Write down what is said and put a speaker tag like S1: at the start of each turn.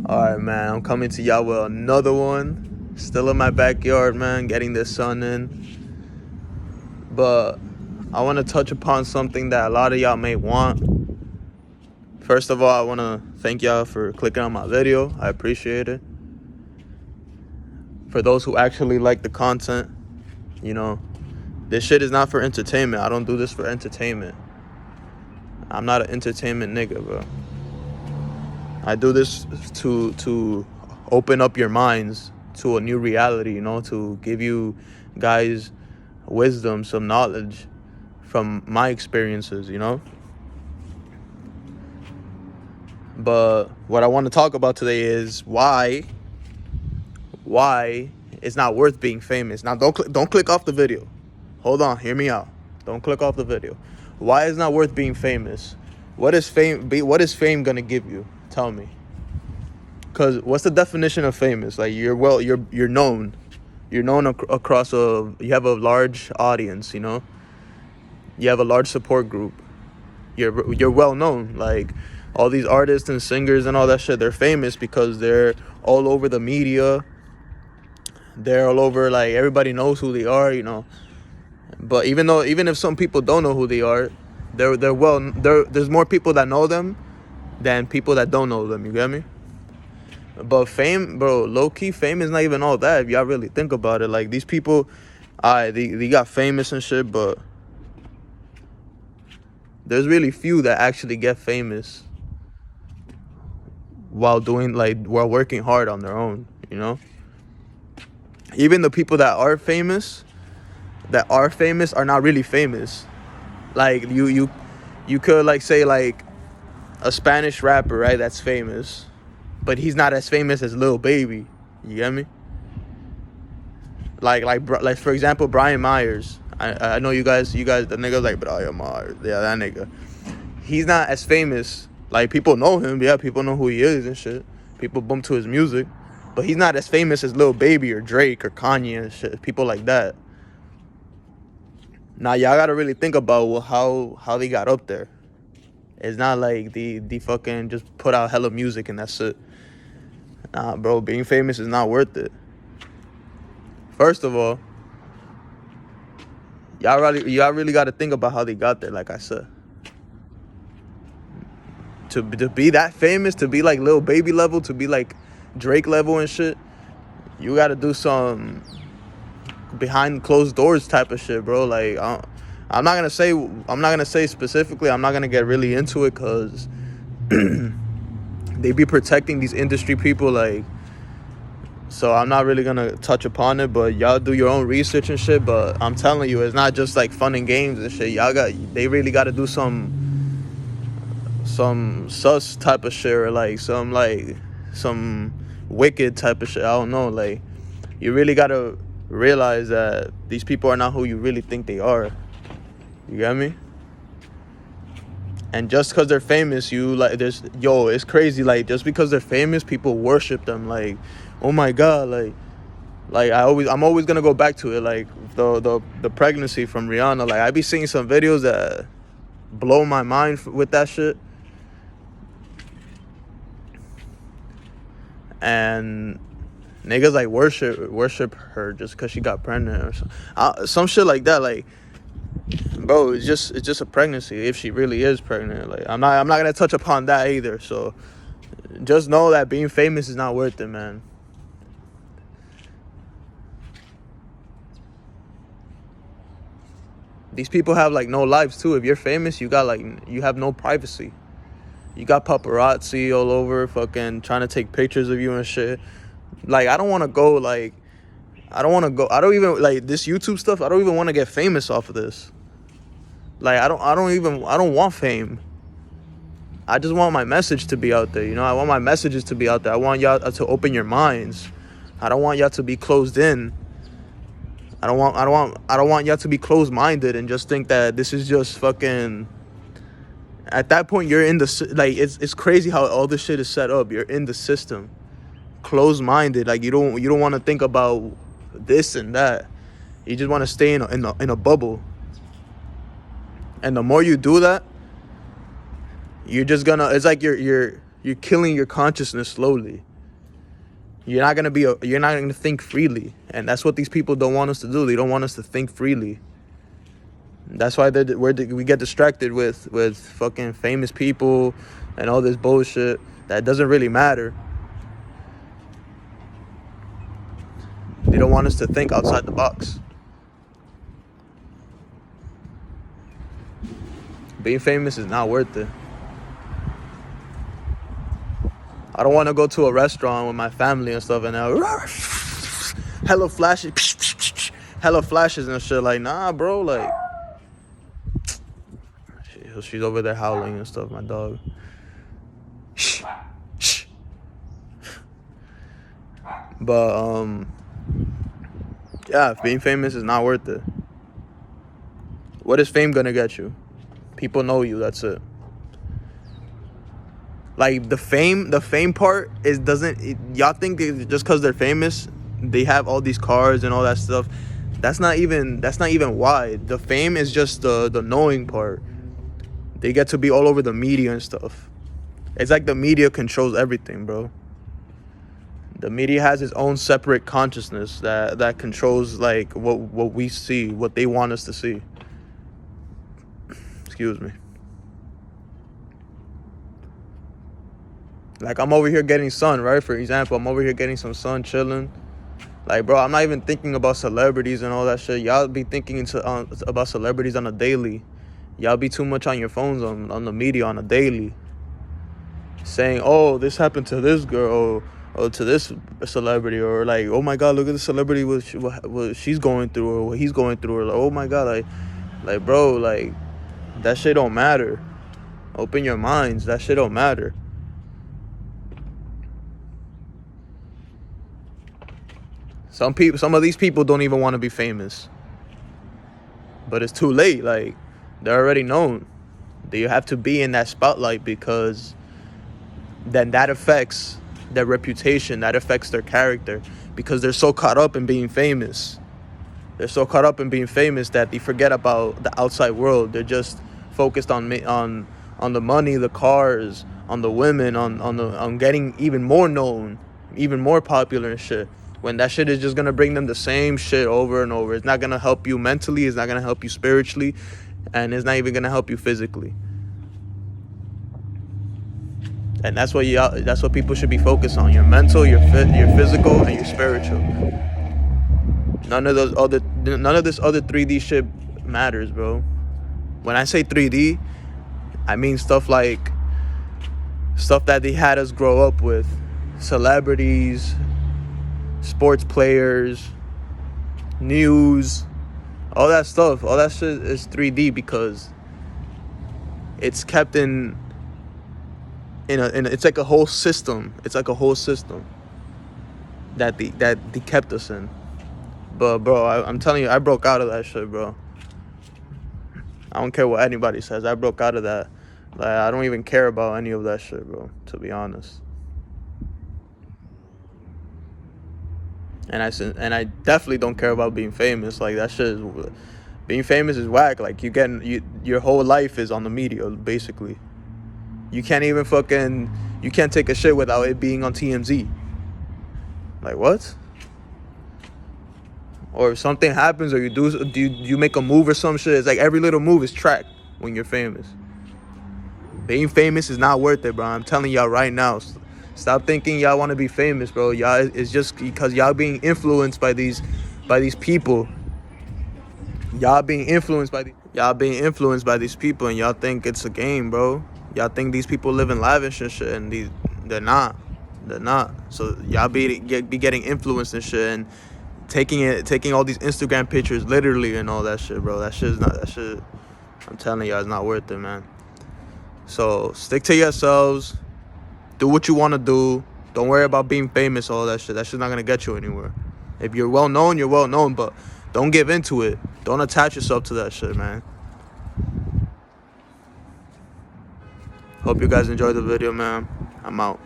S1: Alright, man, I'm coming to y'all with another one. Still in my backyard, man, getting the sun in. But I want to touch upon something that a lot of y'all may want. First of all, I want to thank y'all for clicking on my video. I appreciate it. For those who actually like the content, this shit is not for entertainment. I don't do this for entertainment. I'm not an entertainment nigga, bro. I do this to open up your minds to a new reality, to give you guys wisdom, some knowledge from my experiences, But what I want to talk about today is why it's not worth being famous. Now, don't click off the video. Hold on, hear me out. Don't click off the video. Why it's not worth being famous? What is fame gonna give you? Tell me. Cause what's the definition of famous? Like you're known. You're known across you have a large audience. You have a large support group. You're well known. Like all these artists and singers and all that shit, they're famous because they're all over the media. They're all over, like everybody knows who they are, But even if some people don't know who they are, there's more people that know them than people that don't know them. You get me? But fame, bro, low-key fame is not even all that if y'all really think about it. Like these people, they got famous and shit, but there's really few that actually get famous while working hard on their own, Even the people that are famous are not really famous. Like you could say a Spanish rapper, right? That's famous, but he's not as famous as Lil Baby. You get me? Like for example, Brian Myers. I know you guys, the nigga like Brian Myers. Yeah, that nigga. He's not as famous. Like people know him. Yeah, people know who he is and shit. People bump to his music, but he's not as famous as Lil Baby or Drake or Kanye and shit. People like that. Now y'all gotta really think about how they got up there. It's not like the fucking just put out hella music and that's it. Nah, bro, being famous is not worth it. First of all, y'all really gotta think about how they got there. Like I said, to be that famous, to be like Lil Baby level, to be like Drake level and shit, you gotta do some behind closed doors type of shit, bro. Like I'm not gonna say specifically. I'm not gonna get really into it because they be protecting these industry people, like. So I'm not really gonna touch upon it, but y'all do your own research and shit. But I'm telling you, it's not just like fun and games and shit. They really gotta do some sus type of shit, or like some wicked type of shit. I don't know. Like you really gotta realize that these people are not who you really think they are. You get me? And just because they're famous, it's crazy. Like just because they're famous, people worship them. Like, oh my god, I'm always gonna go back to it. Like the pregnancy from Rihanna. Like I be seeing some videos that blow my mind with that shit. And niggas like worship her just because she got pregnant or some shit like that. Like, bro, it's just a pregnancy if she really is pregnant. Like, I'm not gonna touch upon that either. So, just know that being famous is not worth it, man. These people have no lives too. If you're famous, you have no privacy. You got paparazzi all over, fucking trying to take pictures of you and shit. Like, I don't even this YouTube stuff. I don't even want to get famous off of this. Like, I don't want fame. I just want my message to be out there. I want my messages to be out there. I want y'all to open your minds. I don't want y'all to be closed in. I don't want y'all to be closed-minded and just think that this is just fucking. At that point, you're in it's crazy how all this shit is set up. You're in the system, closed-minded. Like you don't want to think about this and that. You just want to stay in a bubble. And the more you do that, you're just gonna. It's like you're killing your consciousness slowly. you're not gonna think freely, and that's what these people don't want us to do. They don't want us to think freely. That's why we get distracted with fucking famous people and all this bullshit that doesn't really matter. They don't want us to think outside the box. Being famous is not worth it. I don't want to go to a restaurant with my family and stuff and hella flashes and shit. Like, nah, bro. Like, she's over there howling and stuff. My dog. But yeah, being famous is not worth it. What is fame gonna get you? People know you. That's it. Like the fame part y'all think just because they're famous, they have all these cars and all that stuff. That's not even why. The fame is just the knowing part. They get to be all over the media and stuff. It's like the media controls everything, bro. The media has its own separate consciousness that controls like what we see, what they want us to see. Excuse me. Like, I'm over here getting sun, right? For example, I'm over here getting some sun, chilling. Like, bro, I'm not even thinking about celebrities and all that shit. Y'all be thinking about celebrities on a daily. Y'all be too much on your phones on the media on a daily. Saying, oh, this happened to this girl or to this celebrity. Or like, oh my God, look at the celebrity, what she's going through or what he's going through. Or like, oh my God, like bro, like, that shit don't matter. Open your minds. That shit don't matter. Some of these people don't even want to be famous. But it's too late. Like, they're already known. They have to be in that spotlight because then that affects their reputation. That affects their character because they're so caught up in being famous. They're so caught up in being famous that they forget about the outside world. They're just focused on the money, the cars, on the women, on getting even more known, even more popular and shit. When that shit is just gonna bring them the same shit over and over. It's not gonna help you mentally, it's not gonna help you spiritually, and it's not even gonna help you physically. And that's what people should be focused on. Your mental, your physical, and your spiritual. None of this other 3D shit matters, bro. When I say 3D, I mean stuff that they had us grow up with. Celebrities, sports players, news, all that stuff. All that shit is 3D because it's kept in it's like a whole system. It's like a whole system that they kept us in. But bro, I'm telling you, I broke out of that shit, bro. I don't care what anybody says. I broke out of that. Like, I don't even care about any of that shit, bro, to be honest. And I definitely don't care about being famous. Like, that shit is, being famous is whack. Like, your whole life is on the media, basically. You can't take a shit without it being on TMZ. Like, what? Or if something happens, or you make a move or some shit, it's like every little move is tracked when you're famous. Being famous is not worth it, bro. I'm telling y'all right now. Stop thinking y'all want to be famous, bro. Y'all, it's just because y'all being influenced by these people. Y'all being influenced by these people, and y'all think it's a game, bro. Y'all think these people live in lavish and shit, and they're not. They're not. So y'all be getting influenced and shit, and taking all these Instagram pictures literally and all that shit, bro. That shit. I'm telling y'all, it's not worth it, man. So stick to yourselves. Do what you want to do. Don't worry about being famous, all that shit. That shit's not going to get you anywhere. If you're well known, you're well known, but don't give into it. Don't attach yourself to that shit, man. Hope you guys enjoyed the video, man. I'm out.